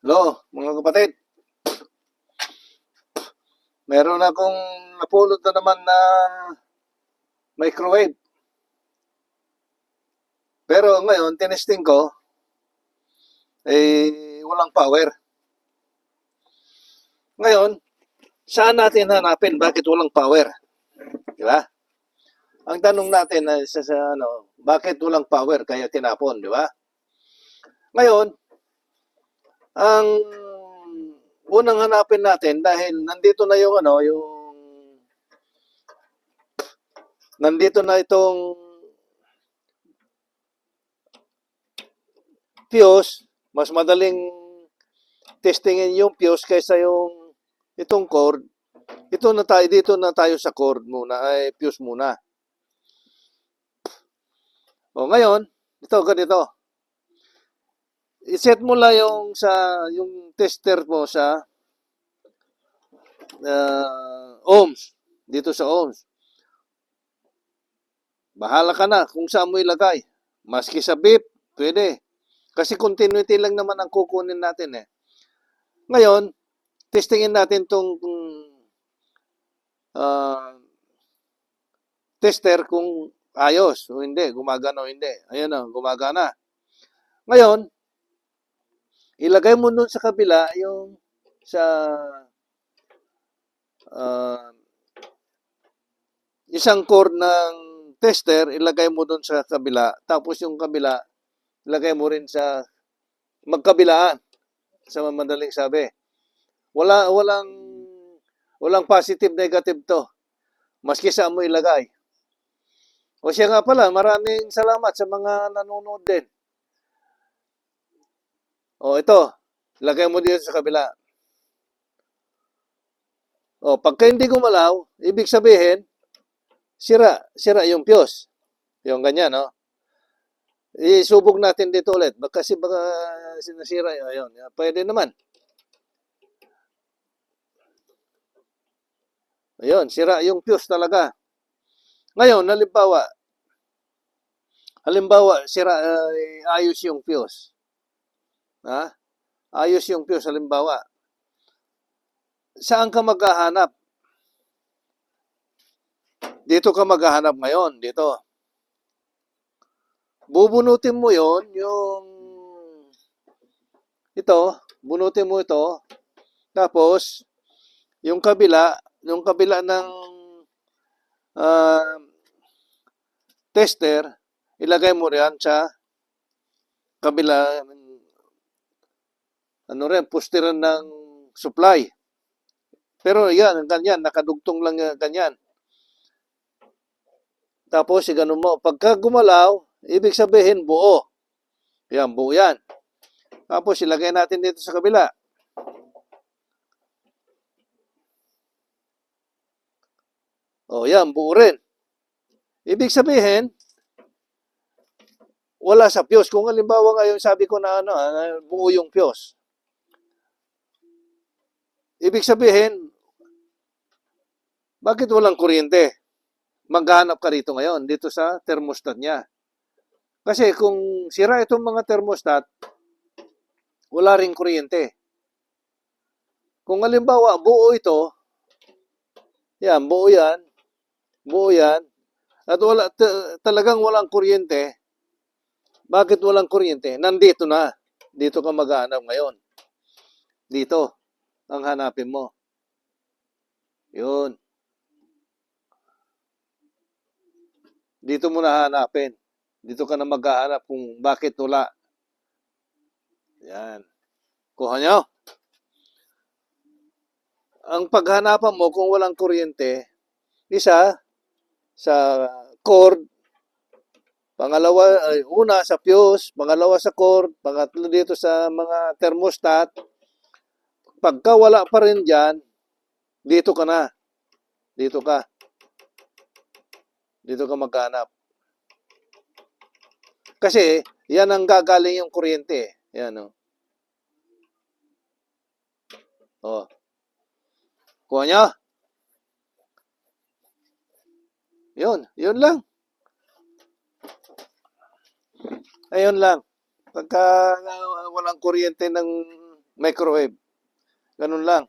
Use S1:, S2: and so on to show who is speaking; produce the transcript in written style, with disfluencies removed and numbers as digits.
S1: Hello, mga kapatid. Meron akong napulot na naman na microwave. Pero ngayon, tinesting ko, walang power. Ngayon, saan natin hanapin bakit walang power? Di ba? Ang tanong natin ay bakit walang power kaya tinapon, di ba? Ngayon, ang unang hanapin natin dahil nandito na itong fuse, mas madaling testingin yung fuse kaysa yung itong cord. Dito na tayo sa cord muna, ay fuse muna. O ngayon, ganito. I-set mo lang yung tester mo sa ohms. Dito sa ohms. Bahala ka na kung saan mo ilagay. Maski sa beep, pwede. Kasi continuity lang naman ang kukunin natin eh. Ngayon, testingin natin tong tester kung ayos o hindi, gumagana o hindi. Ayan na, gumagana. Ngayon, ilagay mo nun sa kabila yung sa isang cord ng tester, ilagay mo dun sa kabila. Tapos yung kabila, ilagay mo rin sa magkabilaan. Sa madaling sabi. Walang positive, negative to. Maski saan mo ilagay. O siya nga pala, maraming salamat sa mga nanonood din. O ito, ilagay mo dito sa kabila. O pagka hindi gumalaw, ibig sabihin, sira yung fuse. Yung ganyan, no? Isubok natin dito ulit. Baka sinasira yun. Pwede naman. Ayun, sira yung fuse talaga. Ngayon, halimbawa, ayos yung fuse. Ha? Ayos yung fuse, halimbawa. Saan ka maghahanap? Dito ka maghahanap ngayon, dito. Bubunutin mo yon bunutin mo ito. Tapos, yung kabila ng tester, ilagay mo riyan sa kabila posteran ng supply. Pero yan, ganyan, nakadugtong lang ganyan. Tapos, ganun mo. Pagka gumalaw, ibig sabihin buo. Yan, buo yan. Tapos, ilagay natin dito sa kabila. O, yan, buo rin. Ibig sabihin, wala sa fuse. Kung halimbawa ngayon, sabi ko na buo yung fuse. Ibig sabihin, bakit walang kuryente? Maghanap ka rito ngayon, dito sa thermostat niya. Kasi kung sira itong mga thermostat, wala ring kuryente. Kung halimbawa, buo ito, yan, buo yan, at talagang walang kuryente. Bakit walang kuryente? Nandito na. Dito ka maghanap ngayon. Dito ang hanapin mo. Yun. Dito mo na hanapin. Dito ka na maghahanap kung bakit wala. Yan. Kuha nyo. Ang paghanapan mo kung walang kuryente, isa, sa cord, una sa fuse, pangalawa sa cord, pangatlo dito sa mga thermostat. Pagka wala pa rin dyan, dito ka na. Dito ka. Dito ka maghanap. Kasi, yan ang gagaling yung kuryente. Yan, o. O. Kuha nyo. Yun lang. Ayun lang. Pagka walang kuryente ng Microwave. Ganun lang.